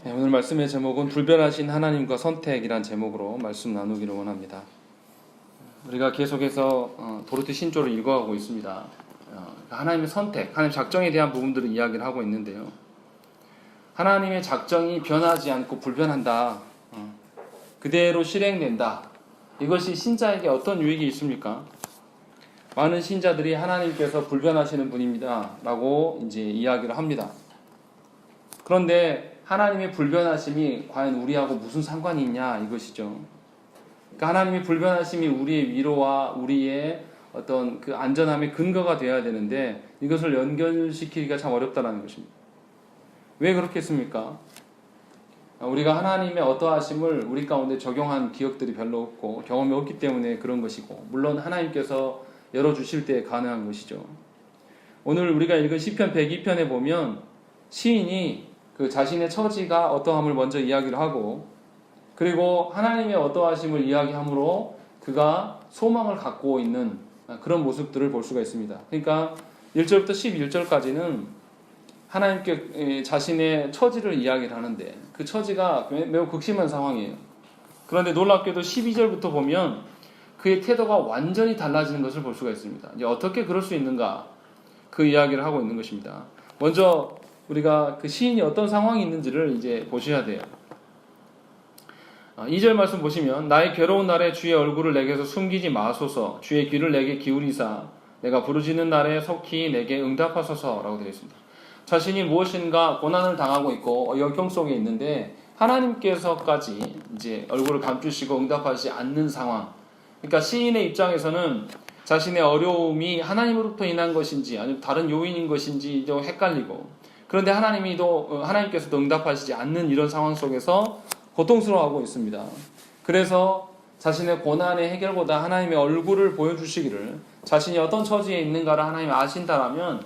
네, 오늘 말씀의 제목은 불변하신 하나님과 선택이란 제목으로 말씀 나누기를 원합니다. 우리가 계속해서 도르트 신조를 읽어가고 있습니다. 하나님의 선택, 하나님의 작정에 대한 부분들을 이야기를 하고 있는데요. 하나님의 작정이 변하지 않고 불변한다. 그대로 실행된다. 이것이 신자에게 어떤 유익이 있습니까? 많은 신자들이 하나님께서 불변하시는 분입니다 라고 이제 이야기를 합니다. 그런데 하나님의 불변하심이 과연 우리하고 무슨 상관이 있냐 이것이죠. 그러니까 하나님의 불변하심이 우리의 위로와 우리의 어떤 그 안전함의 근거가 되어야 되는데 이것을 연결시키기가 참 어렵다는 것입니다. 왜 그렇겠습니까? 우리가 하나님의 어떠하심을 우리 가운데 적용한 기억들이 별로 없고 경험이 없기 때문에 그런 것이고, 물론 하나님께서 열어주실 때 가능한 것이죠. 오늘 우리가 읽은 시편 102편에 보면 시인이 그 자신의 처지가 어떠함을 먼저 이야기를 하고, 그리고 하나님의 어떠하심을 이야기함으로 그가 소망을 갖고 있는 그런 모습들을 볼 수가 있습니다. 그러니까 1절부터 11절까지는 하나님께 자신의 처지를 이야기를 하는데 그 처지가 매우 극심한 상황이에요. 그런데 놀랍게도 12절부터 보면 그의 태도가 완전히 달라지는 것을 볼 수가 있습니다. 이제 어떻게 그럴 수 있는가, 그 이야기를 하고 있는 것입니다. 먼저 우리가 그 시인이 어떤 상황이 있는지를 이제 보셔야 돼요. 2절 말씀 보시면 나의 괴로운 날에 주의 얼굴을 내게서 숨기지 마소서, 주의 귀를 내게 기울이사 내가 부르짖는 날에 속히 내게 응답하소서 라고 되어 있습니다. 자신이 무엇인가 고난을 당하고 있고 역경 속에 있는데 하나님께서까지 이제 얼굴을 감추시고 응답하지 않는 상황. 그러니까 시인의 입장에서는 자신의 어려움이 하나님으로부터 인한 것인지 아니면 다른 요인인 것인지 좀 헷갈리고, 그런데 하나님께서도 응답하시지 않는 이런 상황 속에서 고통스러워하고 있습니다. 그래서 자신의 고난의 해결보다 하나님의 얼굴을 보여주시기를, 자신이 어떤 처지에 있는가를 하나님이 아신다라면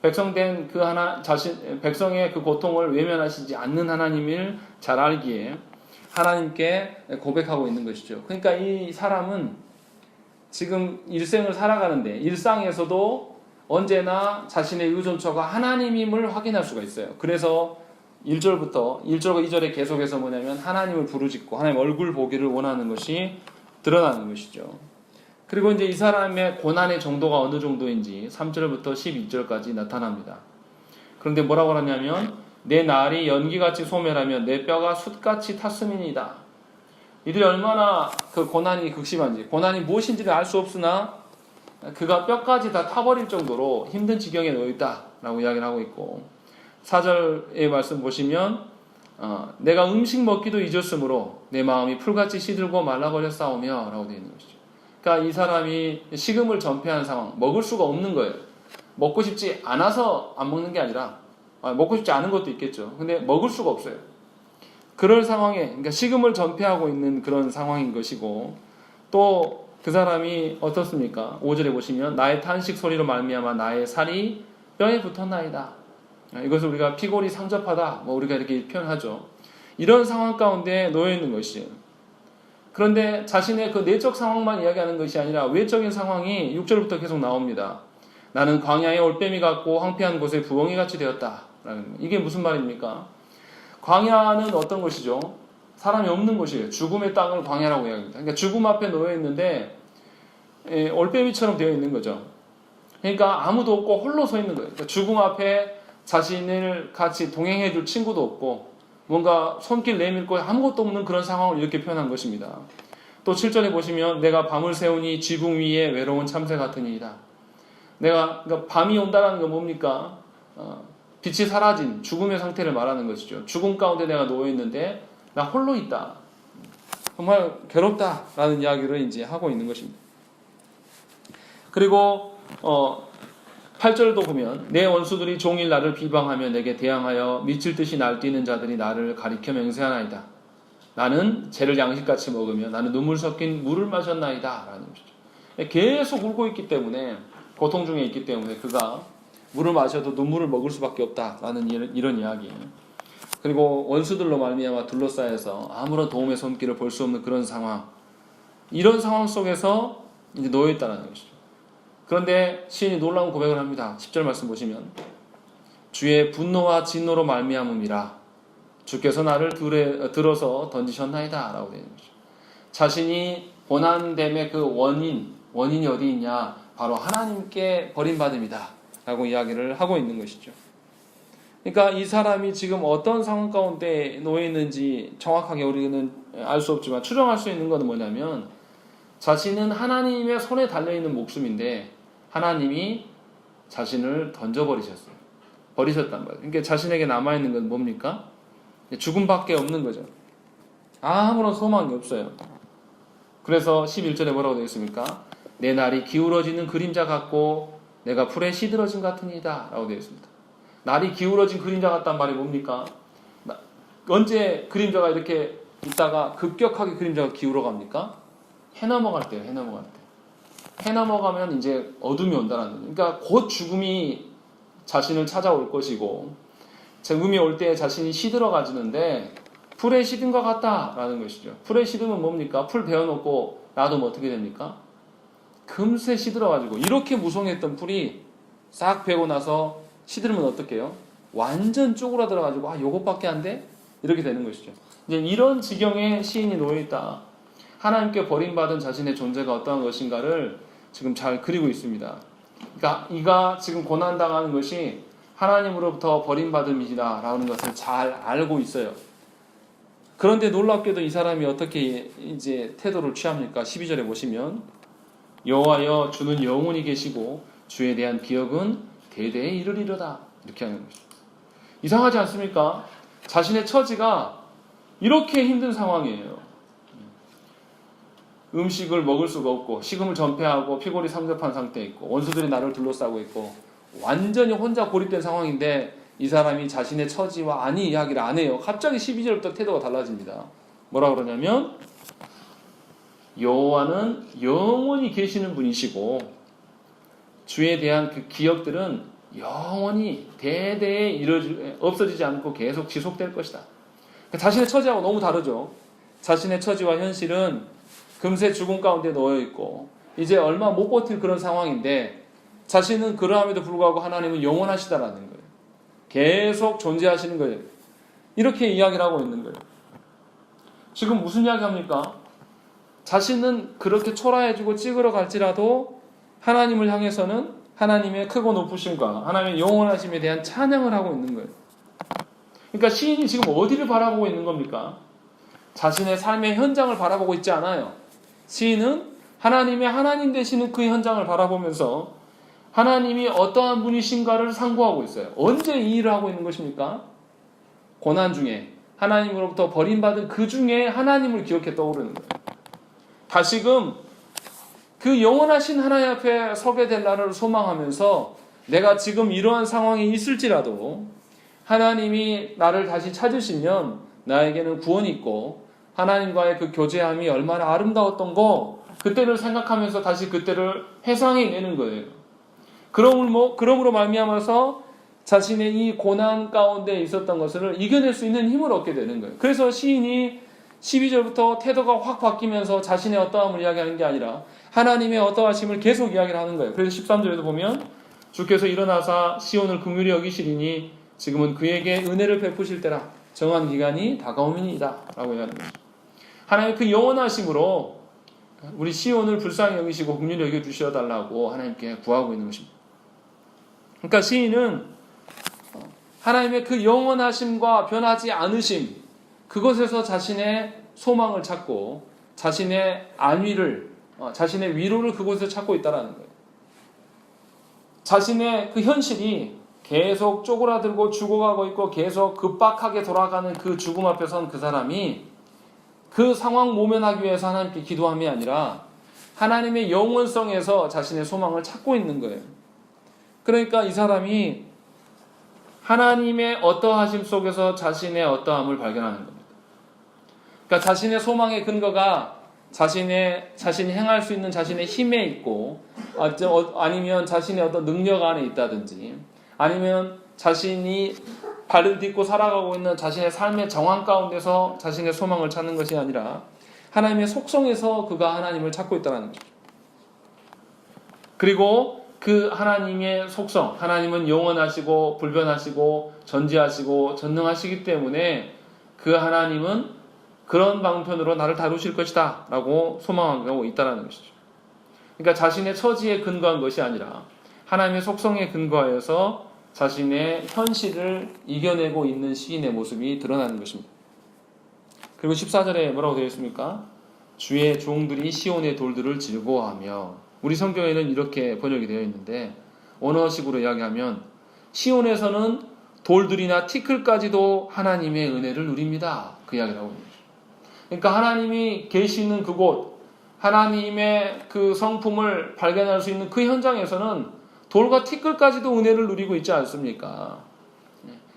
백성의 그 고통을 외면하시지 않는 하나님을 잘 알기에 하나님께 고백하고 있는 것이죠. 그러니까 이 사람은 지금 일생을 살아가는데 일상에서도 언제나 자신의 의존처가 하나님임을 확인할 수가 있어요. 그래서 1절과 2절에 계속해서 뭐냐면 하나님을 부르짖고 하나님 얼굴 보기를 원하는 것이 드러나는 것이죠. 그리고 이제 이 사람의 고난의 정도가 어느 정도인지 3절부터 12절까지 나타납니다. 그런데 뭐라고 하냐면 내 날이 연기같이 소멸하면 내 뼈가 숯같이 탔음이니이다. 이들이 얼마나 그 고난이 극심한지, 고난이 무엇인지를 알 수 없으나 그가 뼈까지 다 타버릴 정도로 힘든 지경에 놓여있다라고 이야기를 하고 있고, 4절의 말씀 보시면 내가 음식 먹기도 잊었으므로 내 마음이 풀같이 시들고 말라버렸사오며 라고 되어 있는 것이죠. 그러니까 이 사람이 식음을 전폐한 상황, 먹을 수가 없는 거예요. 먹고 싶지 않아서 안 먹는 게 아니라 먹고 싶지 않은 것도 있겠죠. 근데 먹을 수가 없어요. 그럴 상황에, 그러니까 식음을 전폐하고 있는 그런 상황인 것이고, 또 그 사람이 어떻습니까? 5절에 보시면 나의 탄식 소리로 말미암아 나의 살이 뼈에 붙었나이다. 이것을 우리가 피골이 상접하다, 우리가 이렇게 표현하죠. 이런 상황 가운데 놓여 있는 것이에요. 그런데 자신의 그 내적 상황만 이야기하는 것이 아니라 외적인 상황이 6절부터 계속 나옵니다. 나는 광야의 올빼미 같고 황폐한 곳에 부엉이같이 되었다. 이게 무슨 말입니까? 광야는 어떤 것이죠? 사람이 없는 곳이에요. 죽음의 땅을 광야라고 이야기합니다. 그러니까 죽음 앞에 놓여 있는데 올빼미처럼 되어 있는 거죠. 그러니까 아무도 없고 홀로 서 있는 거예요. 그러니까 죽음 앞에 자신을 같이 동행해 줄 친구도 없고 뭔가 손길 내밀고 아무것도 없는 그런 상황을 이렇게 표현한 것입니다. 또 7절에 보시면 내가 밤을 새우니 지붕 위에 외로운 참새 같으니이다. 그러니까 밤이 온다는 건 뭡니까? 빛이 사라진 죽음의 상태를 말하는 것이죠. 죽음 가운데 내가 놓여 있는데 나 홀로 있다. 정말 괴롭다라는 이야기를 이제 하고 있는 것입니다. 그리고 8절도 보면 내 원수들이 종일 나를 비방하며 내게 대항하여 미칠 듯이 날뛰는 자들이 나를 가리켜 맹세하나이다. 나는 죄를 양식같이 먹으며 나는 눈물 섞인 물을 마셨나이다 라는 것이죠. 계속 울고 있기 때문에, 고통 중에 있기 때문에 그가 물을 마셔도 눈물을 먹을 수밖에 없다라는 이런 이야기예요. 그리고 원수들로 말미암아 둘러싸여서 아무런 도움의 손길을 볼 수 없는 그런 상황, 이런 상황 속에서 이제 놓여 있다는 것이죠. 그런데 시인이 놀라운 고백을 합니다. 10절 말씀 보시면 주의 분노와 진노로 말미암음이라 주께서 나를 들어서 던지셨나이다 라고 되어 있는 거죠. 자신이 고난됨의 그 원인이 어디 있냐? 바로 하나님께 버림받음이다 라고 이야기를 하고 있는 것이죠. 그러니까 이 사람이 지금 어떤 상황 가운데 놓여 있는지 정확하게 우리는 알 수 없지만 추정할 수 있는 것은 뭐냐면, 자신은 하나님의 손에 달려있는 목숨인데 하나님이 자신을 버리셨단 말이에요. 그러니까 자신에게 남아있는 건 뭡니까? 죽음밖에 없는 거죠. 아무런 소망이 없어요. 그래서 11절에 뭐라고 되어 있습니까? 내 날이 기울어지는 그림자 같고 내가 풀에 시들어진 같으니이다 라고 되어 있습니다. 날이 기울어진 그림자 같단 말이 뭡니까? 언제 그림자가 이렇게 있다가 급격하게 그림자가 기울어 갑니까? 해 넘어갈 때요. 해 넘어가면 이제 어둠이 온다는 거예요. 그러니까 곧 죽음이 자신을 찾아올 것이고, 죽음이 올 때 자신이 시들어 가지는데 풀에 시든 것 같다라는 것이죠. 풀에 시드면 뭡니까? 풀 베어놓고 놔두면 어떻게 됩니까? 금세 시들어 가지고, 이렇게 무성했던 풀이 싹 베고 나서 시들면 어떡해요? 완전 쪼그라들어 가지고 요것밖에 안 돼? 이렇게 되는 것이죠. 이제 이런 지경에 시인이 놓여 있다. 하나님께 버림받은 자신의 존재가 어떠한 것인가를 지금 잘 그리고 있습니다. 그러니까 이가 지금 고난당하는 것이 하나님으로부터 버림받음이다 라는 것을 잘 알고 있어요. 그런데 놀랍게도 이 사람이 어떻게 이제 태도를 취합니까? 12절에 보시면, 여호와여 주는 영원히 계시고 주에 대한 기억은 대대에 이르리로다, 이렇게 하는 것이죠. 이상하지 않습니까? 자신의 처지가 이렇게 힘든 상황이에요. 음식을 먹을 수가 없고 식음을 전폐하고 피골이 상접한 상태에 있고 원수들이 나를 둘러싸고 있고 완전히 혼자 고립된 상황인데, 이 사람이 자신의 처지와 아니 이야기를 안 해요. 갑자기 12절부터 태도가 달라집니다. 뭐라 그러냐면, 여호와는 영원히 계시는 분이시고 주에 대한 그 기억들은 영원히 대대에 없어지지 않고 계속 지속될 것이다. 자신의 처지하고 너무 다르죠. 자신의 처지와 현실은 금세 죽음 가운데 놓여 있고 이제 얼마 못 버틸 그런 상황인데, 자신은 그러함에도 불구하고 하나님은 영원하시다라는 거예요. 계속 존재하시는 거예요. 이렇게 이야기를 하고 있는 거예요. 지금 무슨 이야기 합니까? 자신은 그렇게 초라해지고 찌그러 갈지라도 하나님을 향해서는 하나님의 크고 높으심과 하나님의 영원하심에 대한 찬양을 하고 있는 거예요. 그러니까 시인이 지금 어디를 바라보고 있는 겁니까? 자신의 삶의 현장을 바라보고 있지 않아요. 시인은 하나님의 하나님 되시는 그 현장을 바라보면서 하나님이 어떠한 분이신가를 상고하고 있어요. 언제 이 일을 하고 있는 것입니까? 고난 중에, 하나님으로부터 버림받은 그 중에 하나님을 기억해 떠오르는 거예요. 다시금 그 영원하신 하나님 앞에 서게 될 날을 소망하면서, 내가 지금 이러한 상황에 있을지라도 하나님이 나를 다시 찾으시면 나에게는 구원이 있고 하나님과의 그 교제함이 얼마나 아름다웠던 거, 그때를 생각하면서 다시 그때를 회상해내는 거예요. 그러므로 말미암아서 자신의 이 고난 가운데 있었던 것을 이겨낼 수 있는 힘을 얻게 되는 거예요. 그래서 시인이 12절부터 태도가 확 바뀌면서 자신의 어떠함을 이야기하는 게 아니라 하나님의 어떠하심을 계속 이야기를 하는 거예요. 그래서 13절에도 보면, 주께서 일어나사 시온을 긍휼히 여기시리니 지금은 그에게 은혜를 베푸실 때라, 정한 기간이 다가오니이다 라고 이야기하는 거죠. 하나님의 그 영원하심으로 우리 시온을 불쌍히 여기시고 긍휼히 여겨주셔달라고 하나님께 구하고 있는 것입니다. 그러니까 시인은 하나님의 그 영원하심과 변하지 않으심, 그것에서 자신의 소망을 찾고 자신의 안위를, 자신의 위로를 그곳에서 찾고 있다는 거예요. 자신의 그 현실이 계속 쪼그라들고 죽어가고 있고 계속 급박하게 돌아가는 그 죽음 앞에 선 그 사람이 그 상황 모면하기 위해서 하나님께 기도함이 아니라 하나님의 영원성에서 자신의 소망을 찾고 있는 거예요. 그러니까 이 사람이 하나님의 어떠하심 속에서 자신의 어떠함을 발견하는 겁니다. 그러니까 자신의 소망의 근거가 자신이 행할 수 있는 자신의 힘에 있고, 아니면 자신의 어떤 능력 안에 있다든지, 아니면 자신이 발을 딛고 살아가고 있는 자신의 삶의 정황 가운데서 자신의 소망을 찾는 것이 아니라 하나님의 속성에서 그가 하나님을 찾고 있다는 것이죠. 그리고 그 하나님의 속성, 하나님은 영원하시고 불변하시고 전지하시고 전능하시기 때문에 그 하나님은 그런 방편으로 나를 다루실 것이다 라고 소망하고 있다는 것이죠. 그러니까 자신의 처지에 근거한 것이 아니라 하나님의 속성에 근거하여서 자신의 현실을 이겨내고 있는 시인의 모습이 드러나는 것입니다. 그리고 14절에 뭐라고 되어 있습니까? 주의 종들이 시온의 돌들을 즐거워하며, 우리 성경에는 이렇게 번역이 되어 있는데 원어식으로 이야기하면 시온에서는 돌들이나 티끌까지도 하나님의 은혜를 누립니다. 그 이야기를 하고 있는 거죠. 그러니까 하나님이 계시는 그곳, 하나님의 그 성품을 발견할 수 있는 그 현장에서는 돌과 티끌까지도 은혜를 누리고 있지 않습니까?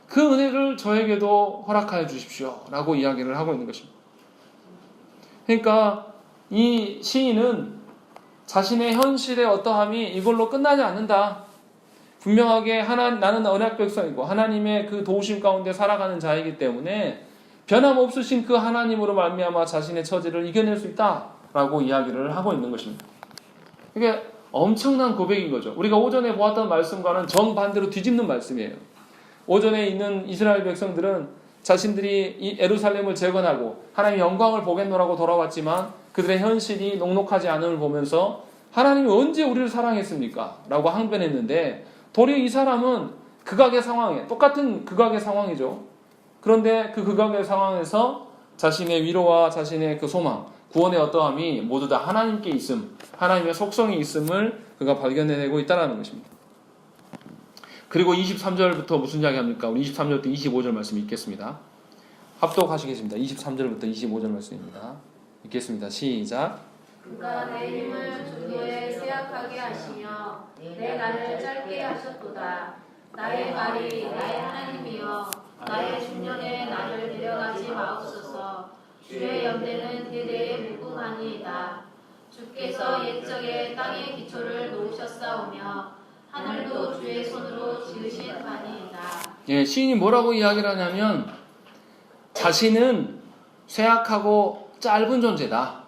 그 은혜를 저에게도 허락하여 주십시오 라고 이야기를 하고 있는 것입니다. 그러니까 이 시인은 자신의 현실의 어떠함이 이걸로 끝나지 않는다. 분명하게 나는 언약 백성이고 하나님의 그 도우심 가운데 살아가는 자이기 때문에 변함없으신 그 하나님으로 말미암아 자신의 처지를 이겨낼 수 있다라고 이야기를 하고 있는 것입니다. 이게 엄청난 고백인 거죠. 우리가 오전에 보았던 말씀과는 정반대로 뒤집는 말씀이에요. 오전에 있는 이스라엘 백성들은 자신들이 이 예루살렘을 재건하고 하나님의 영광을 보겠노라고 돌아왔지만 그들의 현실이 녹록하지 않음을 보면서 하나님이 언제 우리를 사랑했습니까? 라고 항변했는데 도리어 이 사람은 극악의 상황에, 똑같은 극악의 상황이죠. 그런데 그 극악의 상황에서 자신의 위로와 자신의 그 소망, 구원의 어떠함이 모두 다 하나님께 있음, 하나님의 속성이 있음을 그가 발견해내고 있다는 것입니다. 그리고 23절부터 무슨 이야기 합니까? 우리 23절부터 25절 말씀 읽겠습니다. 합독하시겠습니다. 23절부터 25절 말씀입니다. 읽겠습니다. 시작. 그가 내 힘을 주도에 쇠약하게 하시며 내 날을 짧게 하셨도다. 나의 발이 나의 하나님이여 나의 중년에 나를 데려가지 마옵소서. 주의 연대는 대대에 무궁하니이다. 주께서 옛적에 땅의 기초를 놓으셨사오며 하늘도 주의 손으로 지으신 바니이다. 예, 시인이 뭐라고 이야기를 하냐면 자신은 쇠약하고 짧은 존재다.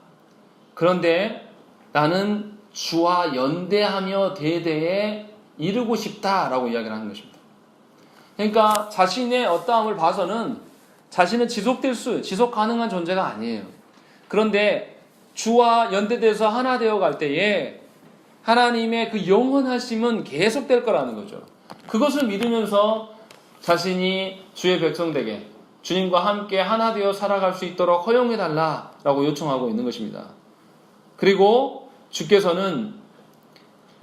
그런데 나는 주와 연대하며 대대에 이르고 싶다라고 이야기를 하는 것입니다. 그러니까 자신의 어떠함을 봐서는 자신은 지속 가능한 존재가 아니에요. 그런데 주와 연대돼서 하나 되어 갈 때에 하나님의 그 영원하심은 계속될 거라는 거죠. 그것을 믿으면서 자신이 주의 백성되게 주님과 함께 하나 되어 살아갈 수 있도록 허용해달라라고 요청하고 있는 것입니다. 그리고 주께서는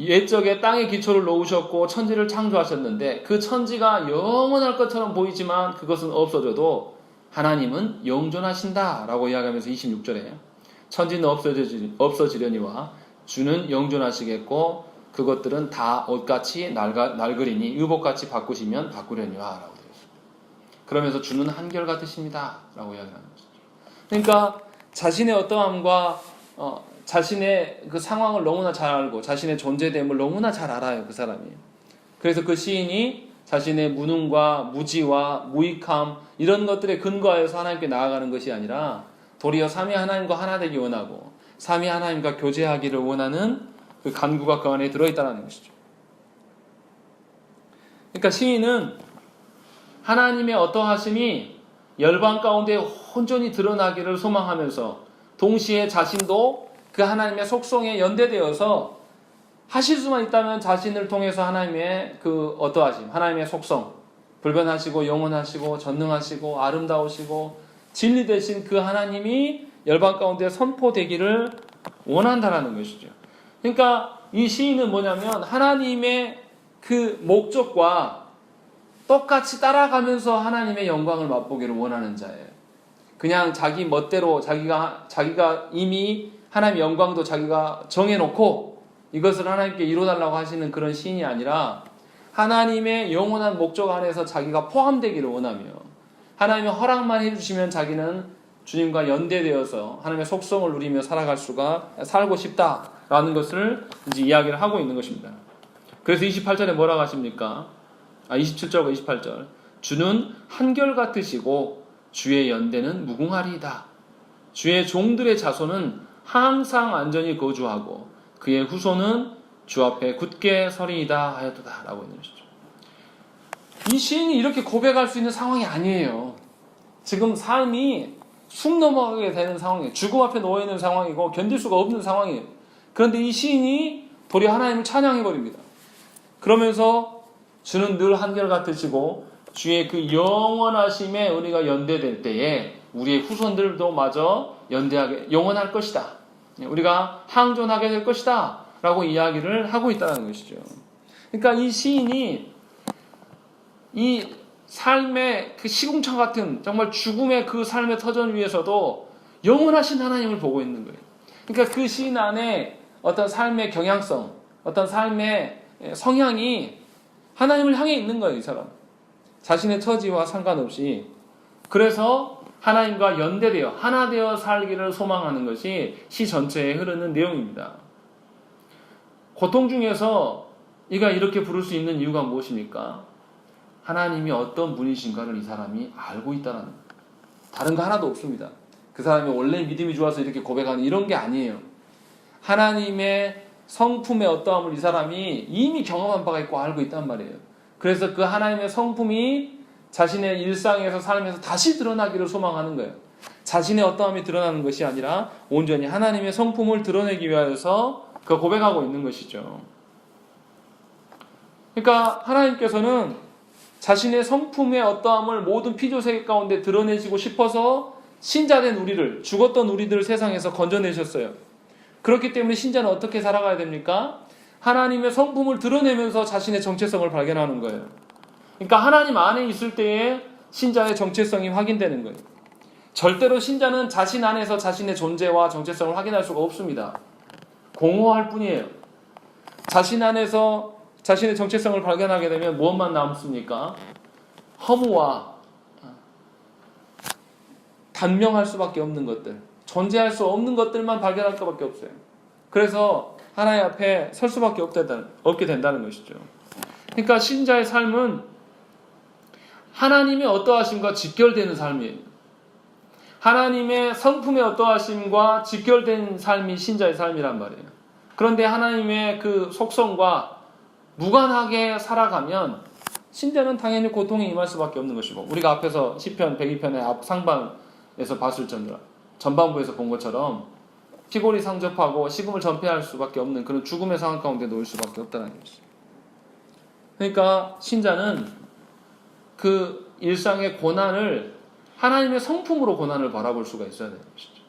옛적에 땅의 기초를 놓으셨고 천지를 창조하셨는데 그 천지가 영원할 것처럼 보이지만 그것은 없어져도 하나님은 영존하신다라고 이야기하면서 26절에 천지는 없어지려니와 주는 영존하시겠고 그것들은 다 옷같이 낡으리니 의복같이 바꾸시면 바꾸려니와 라고 되어 있습니다. 그러면서 주는 한결같으십니다 라고 이야기하는 것이죠. 그러니까 자신의 어떠함과 자신의 그 상황을 너무나 잘 알고 자신의 존재됨을 너무나 잘 알아요. 그 사람이. 그래서 그 시인이 자신의 무능과 무지와 무익함 이런 것들에 근거하여서 하나님께 나아가는 것이 아니라 도리어 삼위 하나님과 하나 되기 원하고 삼위 하나님과 교제하기를 원하는 그 간구가 그 안에 들어있다는 것이죠. 그러니까 시인은 하나님의 어떠하심이 열방 가운데 온전히 드러나기를 소망하면서 동시에 자신도 그 하나님의 속성에 연대되어서 하실 수만 있다면 자신을 통해서 하나님의 그 어떠하심, 하나님의 속성, 불변하시고 영원하시고 전능하시고 아름다우시고 진리 되신 그 하나님이 열방 가운데 선포되기를 원한다라는 것이죠. 그러니까 이 시인은 뭐냐면 하나님의 그 목적과 똑같이 따라가면서 하나님의 영광을 맛보기를 원하는 자예요. 그냥 자기 멋대로 자기가 이미 하나님의 영광도 자기가 정해놓고 이것을 하나님께 이루어달라고 하시는 그런 시인이 아니라 하나님의 영원한 목적 안에서 자기가 포함되기를 원하며 하나님의 허락만 해주시면 자기는 주님과 연대되어서 하나님의 속성을 누리며 살고 싶다라는 것을 이제 이야기를 하고 있는 것입니다. 그래서 28절에 뭐라고 하십니까? 27절과 28절. 주는 한결같으시고 주의 연대는 무궁하리이다. 주의 종들의 자손은 항상 안전히 거주하고 그의 후손은 주 앞에 굳게 서리이다 하였도다 라고 있는 것이죠. 이 시인이 이렇게 고백할 수 있는 상황이 아니에요. 지금 삶이 숨 넘어가게 되는 상황이에요. 죽음 앞에 놓여있는 상황이고 견딜 수가 없는 상황이에요. 그런데 이 시인이 도리어 하나님을 찬양해버립니다. 그러면서 주는 늘 한결같으시고 주의 그 영원하심에 우리가 연대될 때에 우리의 후손들도 마저 연대하게 영원할 것이다. 우리가 항존하게 될 것이다. 라고 이야기를 하고 있다는 것이죠. 그러니까 이 시인이 이 삶의 그 시궁창 같은 정말 죽음의 그 삶의 터전 위에서도 영원하신 하나님을 보고 있는 거예요. 그러니까 그 시인 안에 어떤 삶의 경향성, 어떤 삶의 성향이 하나님을 향해 있는 거예요, 이 사람. 자신의 처지와 상관없이. 그래서 하나님과 연대되어 하나 되어 살기를 소망하는 것이 시 전체에 흐르는 내용입니다. 고통 중에서 이가 이렇게 부를 수 있는 이유가 무엇입니까? 하나님이 어떤 분이신가를 이 사람이 알고 있다는 거예요. 다른 거 하나도 없습니다. 그 사람이 원래 믿음이 좋아서 이렇게 고백하는 이런 게 아니에요. 하나님의 성품의 어떠함을 이 사람이 이미 경험한 바가 있고 알고 있단 말이에요. 그래서 그 하나님의 성품이 자신의 일상에서 삶에서 다시 드러나기를 소망하는 거예요. 자신의 어떠함이 드러나는 것이 아니라 온전히 하나님의 성품을 드러내기 위하여서 그 고백하고 있는 것이죠. 그러니까 하나님께서는 자신의 성품의 어떠함을 모든 피조세계 가운데 드러내시고 싶어서 신자된 우리를, 죽었던 우리들을 세상에서 건져내셨어요. 그렇기 때문에 신자는 어떻게 살아가야 됩니까? 하나님의 성품을 드러내면서 자신의 정체성을 발견하는 거예요. 그러니까 하나님 안에 있을 때에 신자의 정체성이 확인되는 거예요. 절대로 신자는 자신 안에서 자신의 존재와 정체성을 확인할 수가 없습니다. 공허할 뿐이에요. 자신 안에서 자신의 정체성을 발견하게 되면 무엇만 남습니까? 허무와 단명할 수밖에 없는 것들, 존재할 수 없는 것들만 발견할 수밖에 없어요. 그래서 하나님 앞에 설 수밖에 없게 된다는 것이죠. 그러니까 신자의 삶은 하나님의 어떠하심과 직결되는 삶이에요. 하나님의 성품의 어떠하심과 직결된 삶이 신자의 삶이란 말이에요. 그런데 하나님의 그 속성과 무관하게 살아가면 신자는 당연히 고통이 임할 수밖에 없는 것이고, 우리가 앞에서 시편 102편의 앞 상반에서 봤을 전반부에서 본 것처럼 피골이 상접하고 식음을 전폐할 수밖에 없는 그런 죽음의 상황 가운데 놓일 수밖에 없다는 것이죠. 그러니까 신자는 그 일상의 고난을 하나님의 성품으로 고난을 바라볼 수가 있어야 되는 것이죠.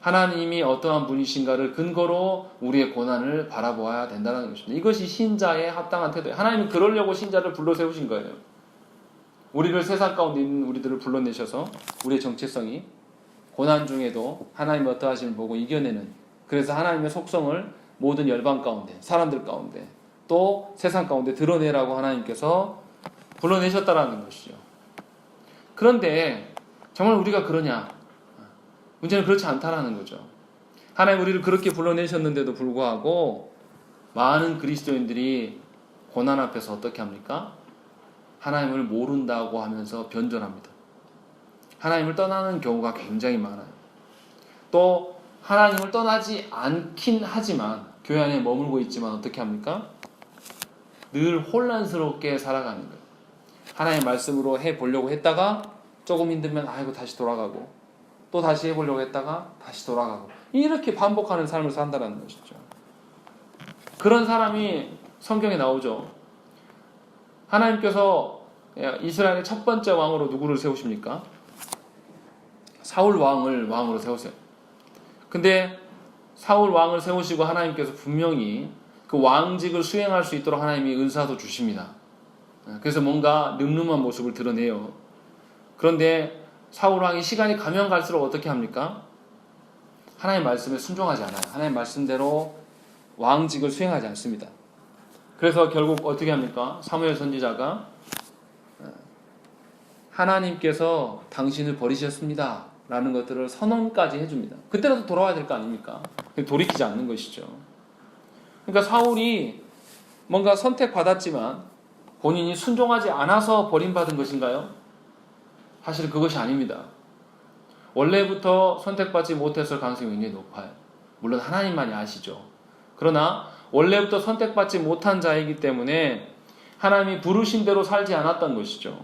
하나님이 어떠한 분이신가를 근거로 우리의 고난을 바라보아야 된다는 것입니다. 이것이 신자의 합당한 태도예요. 하나님은 그러려고 신자를 불러 세우신 거예요. 우리를 세상 가운데 있는 우리들을 불러내셔서 우리의 정체성이 고난 중에도 하나님의 어떠하심을 보고 이겨내는, 그래서 하나님의 속성을 모든 열방 가운데, 사람들 가운데, 또 세상 가운데 드러내라고 하나님께서 불러내셨다라는 것이죠. 그런데 정말 우리가 그러냐? 문제는 그렇지 않다라는 거죠. 하나님 우리를 그렇게 불러내셨는데도 불구하고 많은 그리스도인들이 고난 앞에서 어떻게 합니까? 하나님을 모른다고 하면서 변절합니다. 하나님을 떠나는 경우가 굉장히 많아요. 또 하나님을 떠나지 않긴 하지만 교회 안에 머물고 있지만 어떻게 합니까? 늘 혼란스럽게 살아가는 거예요. 하나님의 말씀으로 해보려고 했다가 조금 힘들면 아이고 다시 돌아가고, 또 다시 해보려고 했다가 다시 돌아가고, 이렇게 반복하는 삶을 산다는 것이죠. 그런 사람이 성경에 나오죠. 하나님께서 이스라엘의 첫 번째 왕으로 누구를 세우십니까? 사울 왕을 왕으로 세우세요. 근데 사울 왕을 세우시고 하나님께서 분명히 그 왕직을 수행할 수 있도록 하나님이 은사도 주십니다. 그래서 뭔가 늠름한 모습을 드러내요. 그런데 사울 왕이 시간이 가면 갈수록 어떻게 합니까? 하나님 말씀에 순종하지 않아요. 하나님 말씀대로 왕직을 수행하지 않습니다. 그래서 결국 어떻게 합니까? 사무엘 선지자가 하나님께서 당신을 버리셨습니다 라는 것들을 선언까지 해줍니다. 그때라도 돌아와야 될 거 아닙니까? 돌이키지 않는 것이죠. 그러니까 사울이 뭔가 선택받았지만 본인이 순종하지 않아서 버림받은 것인가요? 사실 그것이 아닙니다. 원래부터 선택받지 못했을 가능성이 굉장히 높아요. 물론 하나님만이 아시죠. 그러나 원래부터 선택받지 못한 자이기 때문에 하나님이 부르신 대로 살지 않았던 것이죠.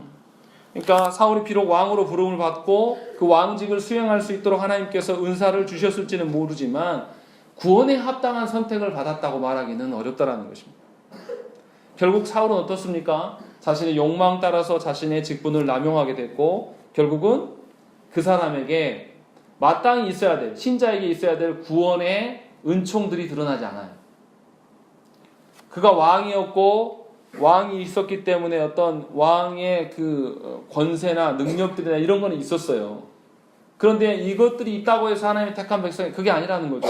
그러니까 사울이 비록 왕으로 부름을 받고 그 왕직을 수행할 수 있도록 하나님께서 은사를 주셨을지는 모르지만 구원에 합당한 선택을 받았다고 말하기는 어렵다라는 것입니다. 결국 사울은 어떻습니까? 자신의 욕망 따라서 자신의 직분을 남용하게 됐고 결국은 그 사람에게 마땅히 있어야 될, 신자에게 있어야 될 구원의 은총들이 드러나지 않아요. 그가 왕이었고 왕이 있었기 때문에 어떤 왕의 그 권세나 능력들이나 이런 거는 있었어요. 그런데 이것들이 있다고 해서 하나님의 택한 백성이 그게 아니라는 거죠.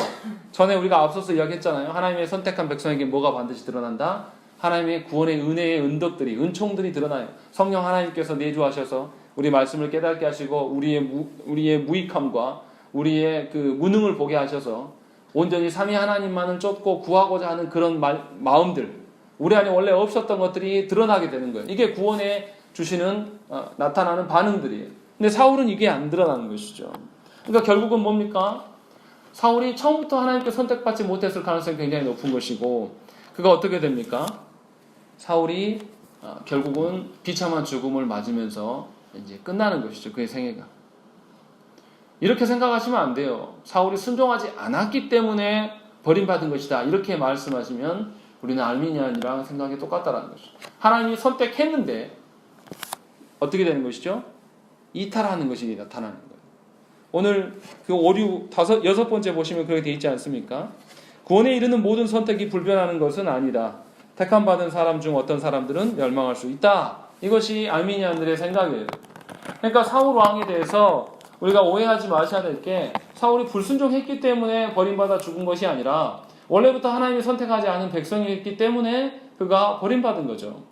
전에 우리가 앞서서 이야기했잖아요. 하나님의 선택한 백성에게 뭐가 반드시 드러난다? 하나님의 구원의 은혜의 은덕들이, 은총들이 드러나요. 성령 하나님께서 내주하셔서 우리 말씀을 깨닫게 하시고 우리의 무익함과 우리의 그 무능을 보게 하셔서 온전히 삼위 하나님만을 쫓고 구하고자 하는 그런 마음들, 우리 안에 원래 없었던 것들이 드러나게 되는 거예요. 이게 구원에 주시는 나타나는 반응들이에요. 근데 사울은 이게 안 드러나는 것이죠. 그러니까 결국은 뭡니까? 사울이 처음부터 하나님께 선택받지 못했을 가능성이 굉장히 높은 것이고 그가 어떻게 됩니까? 사울이 결국은 비참한 죽음을 맞으면서 이제 끝나는 것이죠. 그의 생애가. 이렇게 생각하시면 안 돼요. 사울이 순종하지 않았기 때문에 버림받은 것이다. 이렇게 말씀하시면 우리는 알미니안이랑 생각이 똑같다라는 것이죠. 하나님이 선택했는데 어떻게 되는 것이죠? 이탈하는 것이 나타나는 거예요. 오늘 그 5, 6, 5, 6번째 보시면 그렇게 되어 있지 않습니까? 구원에 이르는 모든 선택이 불변하는 것은 아니다. 택함받은 사람 중 어떤 사람들은 멸망할 수 있다. 이것이 알미니안들의 생각이에요. 그러니까 사울 왕에 대해서 우리가 오해하지 마셔야 될 게 사울이 불순종했기 때문에 버림받아 죽은 것이 아니라 원래부터 하나님이 선택하지 않은 백성이었기 때문에 그가 버림받은 거죠.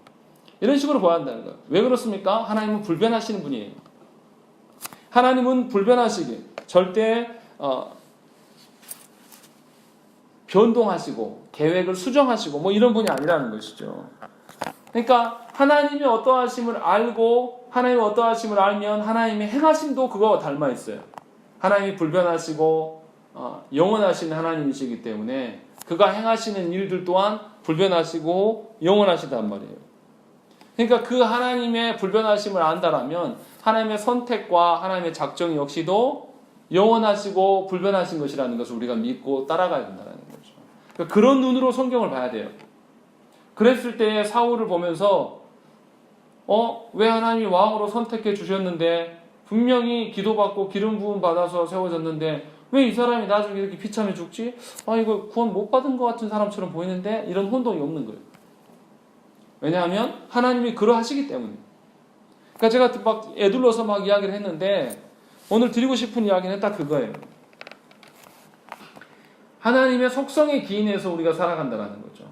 이런 식으로 보아야 한다는 거예요. 왜 그렇습니까? 하나님은 불변하시는 분이에요. 하나님은 불변하시기 절대 변동하시고 계획을 수정하시고 뭐 이런 분이 아니라는 것이죠. 그러니까 하나님이 어떠하심을 알고 하나님이 어떠하심을 알면 하나님의 행하심도 그거와 닮아 있어요. 하나님이 불변하시고 영원하신 하나님이시기 때문에 그가 행하시는 일들 또한 불변하시고 영원하시단 말이에요. 그러니까 그 하나님의 불변하심을 안다라면 하나님의 선택과 하나님의 작정 역시도 영원하시고 불변하신 것이라는 것을 우리가 믿고 따라가야 된다는 거죠. 그러니까 그런 눈으로 성경을 봐야 돼요. 그랬을 때 사울을 보면서 왜 하나님이 왕으로 선택해 주셨는데 분명히 기도받고 기름 부음 받아서 세워졌는데 왜 이 사람이 나중에 이렇게 비참해 죽지? 이거 구원 못 받은 것 같은 사람처럼 보이는데 이런 혼동이 없는 거예요. 왜냐하면 하나님이 그러하시기 때문에. 그러니까 제가 막 애둘러서 막 이야기를 했는데 오늘 드리고 싶은 이야기는 딱 그거예요. 하나님의 속성에 기인해서 우리가 살아간다는 거죠.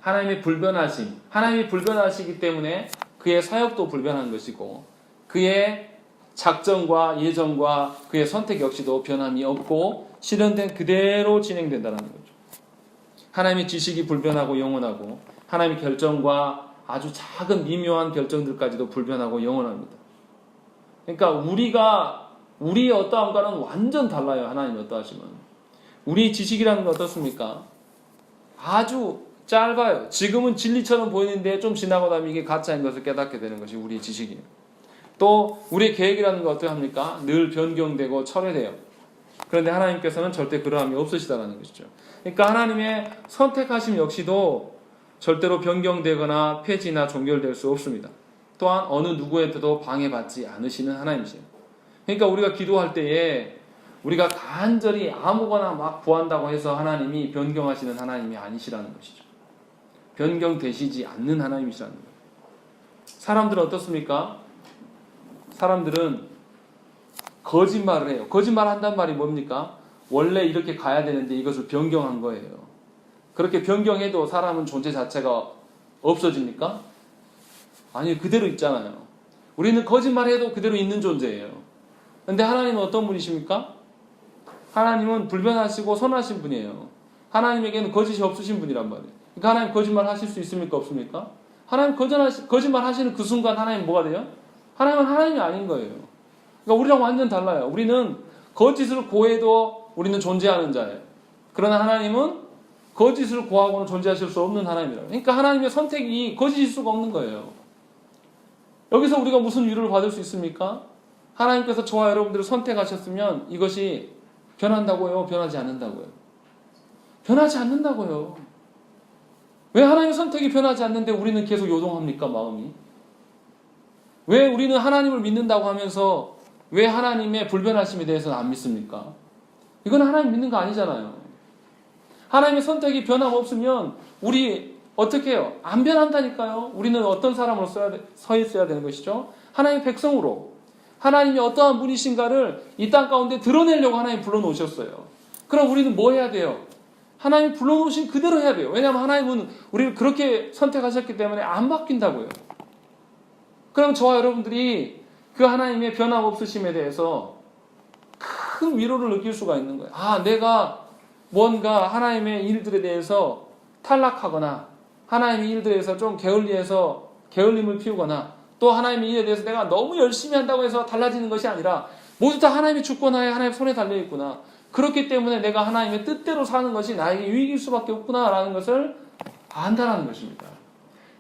하나님의 불변하심, 하나님이 불변하시기 때문에 그의 사역도 불변한 것이고 그의 작정과 예정과 그의 선택 역시도 변함이 없고 실현된 그대로 진행된다는 거죠. 하나님의 지식이 불변하고 영원하고 하나님의 결정과 아주 작은 미묘한 결정들까지도 불변하고 영원합니다. 그러니까 우리의 어떠함과는 완전 달라요. 하나님의 어떠하심은. 우리의 지식이라는 건 어떻습니까? 아주 짧아요. 지금은 진리처럼 보이는데 좀 지나고 나면 이게 가짜인 것을 깨닫게 되는 것이 우리의 지식이에요. 또 우리의 계획이라는 건 어떻게 합니까? 늘 변경되고 철회돼요. 그런데 하나님께서는 절대 그러함이 없으시다는 것이죠. 그러니까 하나님의 선택하심 역시도 절대로 변경되거나 폐지나 종결될 수 없습니다. 또한 어느 누구한테도 방해받지 않으시는 하나님이세요. 그러니까 우리가 기도할 때에 우리가 간절히 아무거나 막 구한다고 해서 하나님이 변경하시는 하나님이 아니시라는 것이죠. 변경되시지 않는 하나님이시라는 거예요. 사람들은 어떻습니까? 사람들은 거짓말을 해요. 거짓말 한단 말이 뭡니까? 원래 이렇게 가야 되는데 이것을 변경한 거예요. 그렇게 변경해도 사람은 존재 자체가 없어집니까? 아니, 그대로 있잖아요. 우리는 거짓말해도 그대로 있는 존재예요. 그런데 하나님은 어떤 분이십니까? 하나님은 불변하시고 선하신 분이에요. 하나님에게는 거짓이 없으신 분이란 말이에요. 그러니까 하나님 거짓말 하실 수 있습니까? 없습니까? 하나님 거짓말 하시는 그 순간 하나님 뭐가 돼요? 하나님은 하나님이 아닌 거예요. 그러니까 우리랑 완전 달라요. 우리는 거짓을 고해도 우리는 존재하는 자예요. 그러나 하나님은 거짓을 고하고는 존재하실 수 없는 하나님이라고. 그러니까 하나님의 선택이 거짓일 수가 없는 거예요. 여기서 우리가 무슨 위로를 받을 수 있습니까? 하나님께서 저와 여러분들을 선택하셨으면 이것이 변한다고요? 변하지 않는다고요? 변하지 않는다고요. 왜 하나님의 선택이 변하지 않는데 우리는 계속 요동합니까, 마음이? 왜 우리는 하나님을 믿는다고 하면서 왜 하나님의 불변하심에 대해서는 안 믿습니까? 이건 하나님 믿는 거 아니잖아요. 하나님의 선택이 변함없으면 우리 어떻게 해요? 안 변한다니까요. 우리는 어떤 사람으로 서 있어야 되는 것이죠? 하나님의 백성으로. 하나님이 어떠한 분이신가를 이 땅 가운데 드러내려고 하나님 불러놓으셨어요. 그럼 우리는 뭐 해야 돼요? 하나님이 불러놓으신 그대로 해야 돼요. 왜냐하면 하나님은 우리를 그렇게 선택하셨기 때문에 안 바뀐다고요. 그럼 저와 여러분들이 그 하나님의 변함없으심에 대해서 큰 위로를 느낄 수가 있는 거예요. 아, 내가 뭔가 하나님의 일들에 대해서 탈락하거나 하나님의 일들에서 좀 게을림을 피우거나 또 하나님의 일에 대해서 내가 너무 열심히 한다고 해서 달라지는 것이 아니라 모두 다 하나님의 주권하에 하나님의 손에 달려있구나. 그렇기 때문에 내가 하나님의 뜻대로 사는 것이 나에게 유익일 수밖에 없구나라는 것을 안다라는 것입니다.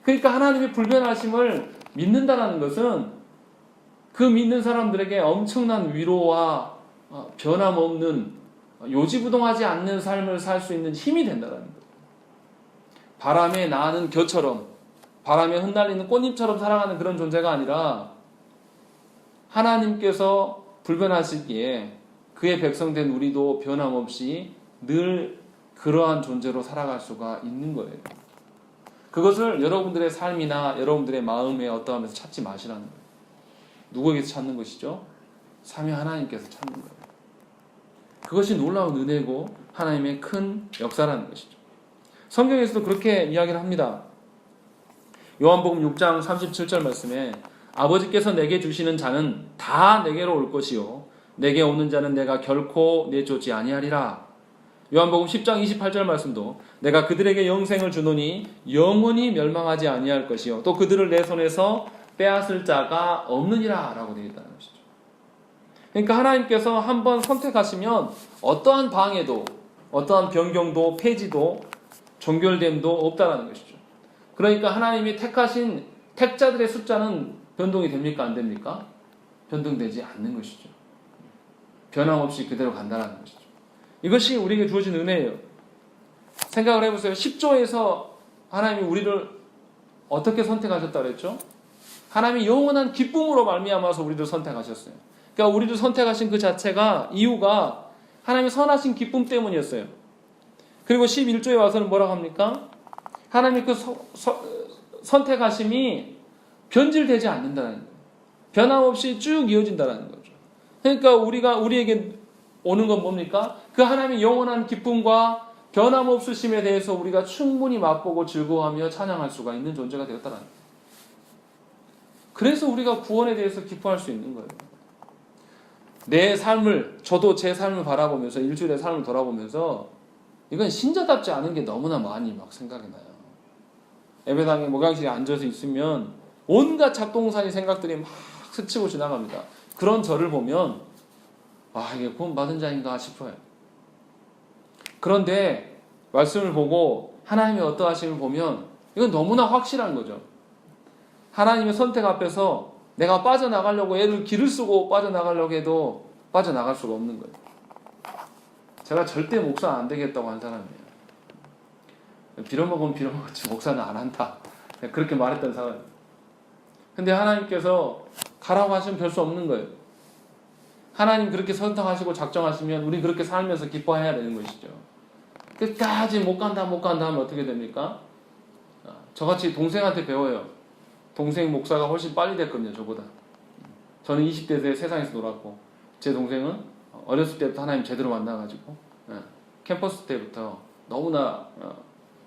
그러니까 하나님의 불변하심을 믿는다라는 것은 그 믿는 사람들에게 엄청난 위로와 변함없는 요지부동하지 않는 삶을 살 수 있는 힘이 된다는 거예요. 바람에 나는 겨처럼 바람에 흩날리는 꽃잎처럼 살아가는 그런 존재가 아니라 하나님께서 불변하시기에 그의 백성된 우리도 변함없이 늘 그러한 존재로 살아갈 수가 있는 거예요. 그것을 여러분들의 삶이나 여러분들의 마음에 어떠하면서 찾지 마시라는 거예요. 누구에게서 찾는 것이죠? 삼위 하나님께서 찾는 거예요. 그것이 놀라운 은혜고 하나님의 큰 역사라는 것이죠. 성경에서도 그렇게 이야기를 합니다. 요한복음 6장 37절 말씀에 아버지께서 내게 주시는 자는 다 내게로 올 것이요 내게 오는 자는 내가 결코 내쫓지 아니하리라. 요한복음 10장 28절 말씀도 내가 그들에게 영생을 주노니 영원히 멸망하지 아니할 것이요 또 그들을 내 손에서 빼앗을 자가 없느니라 라고 되어 있다는 것이죠. 그러니까 하나님께서 한번 선택하시면 어떠한 방해도 어떠한 변경도 폐지도 종결됨도 없다라는 것이죠. 그러니까 하나님이 택하신 택자들의 숫자는 변동이 됩니까? 안 됩니까? 변동되지 않는 것이죠. 변함없이 그대로 간다는 것이죠. 이것이 우리에게 주어진 은혜예요. 생각을 해보세요. 10조에서 하나님이 우리를 어떻게 선택하셨다 그랬죠? 하나님이 영원한 기쁨으로 말미암아서 우리를 선택하셨어요. 그러니까 우리를 선택하신 그 자체가 이유가 하나님의 선하신 기쁨 때문이었어요. 그리고 11조에 와서는 뭐라고 합니까? 하나님의 그 선택하심이 변질되지 않는다는 거예요. 변함없이 쭉 이어진다는 거죠. 그러니까 우리에게 오는 건 뭡니까? 그 하나님의 영원한 기쁨과 변함없으심에 대해서 우리가 충분히 맛보고 즐거워하며 찬양할 수가 있는 존재가 되었다는 거예요. 그래서 우리가 구원에 대해서 기뻐할 수 있는 거예요. 내 삶을, 저도 제 삶을 바라보면서 일주일의 삶을 돌아보면서 이건 신자답지 않은 게 너무나 많이 막 생각이 나요. 예배당에 목양실에 앉아서 있으면 온갖 작동산이 생각들이 막 스치고 지나갑니다. 그런 저를 보면 이게 구원받은 자인가 싶어요. 그런데 말씀을 보고 하나님의 어떠하심을 보면 이건 너무나 확실한 거죠. 하나님의 선택 앞에서 내가 빠져나가려고 애를 기를 쓰고 빠져나가려고 해도 빠져나갈 수가 없는 거예요. 제가 절대 목사 안 되겠다고 한 사람이에요. 빌어먹으면 빌어먹었지 목사는 안 한다. 그렇게 말했던 사람이에요. 근데 하나님께서 가라고 하시면 별 수 없는 거예요. 하나님 그렇게 선택하시고 작정하시면 우리 그렇게 살면서 기뻐해야 되는 것이죠. 끝까지 못 간다 하면 어떻게 됩니까? 저같이 동생한테 배워요. 동생 목사가 훨씬 빨리 됐거든요, 저보다. 저는 20대 때 세상에서 놀았고 제 동생은 어렸을 때부터 하나님 제대로 만나가지고 캠퍼스 때부터 너무나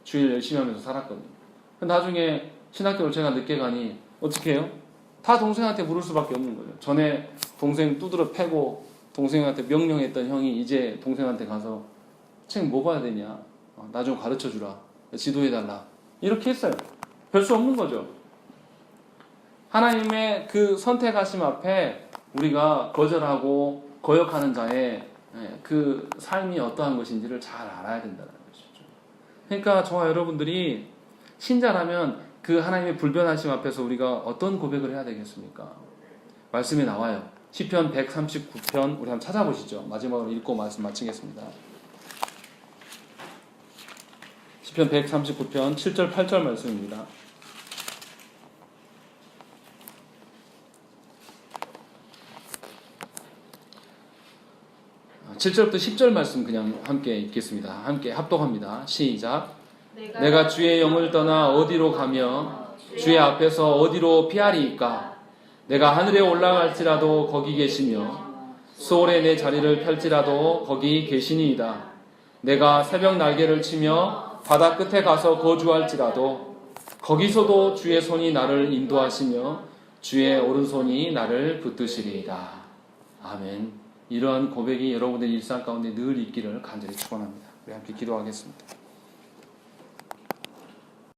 주일 열심히 하면서 살았거든요. 나중에 신학교를 제가 늦게 가니 어떻게 해요? 다 동생한테 물을 수밖에 없는 거예요. 전에 동생 두드러 패고 동생한테 명령했던 형이 이제 동생한테 가서 책 뭐 봐야 되냐, 나 좀 가르쳐주라, 지도해달라, 이렇게 했어요. 별 수 없는 거죠. 하나님의 그 선택하심 앞에 우리가 거절하고 거역하는 자의 그 삶이 어떠한 것인지를 잘 알아야 된다는 것이죠. 그러니까 저와 여러분들이 신자라면 그 하나님의 불변하심 앞에서 우리가 어떤 고백을 해야 되겠습니까? 말씀에 나와요. 시편 139편 우리 한번 찾아보시죠. 마지막으로 읽고 말씀 마치겠습니다. 시편 139편 7절 8절 말씀입니다. 7절부터 10절 말씀 그냥 함께 읽겠습니다. 함께 합독합니다. 시작. 내가 주의 영을 떠나 어디로 가며 주의 앞에서 어디로 피하리이까? 내가 하늘에 올라갈지라도 거기 계시며 수월에 내 자리를 펼지라도 거기 계시니이다. 내가 새벽 날개를 치며 바다 끝에 가서 거주할지라도 거기서도 주의 손이 나를 인도하시며 주의 오른손이 나를 붙드시리이다. 아멘. 이러한 고백이 여러분의 일상 가운데 늘 있기를 간절히 축원합니다. 우리 함께 기도하겠습니다.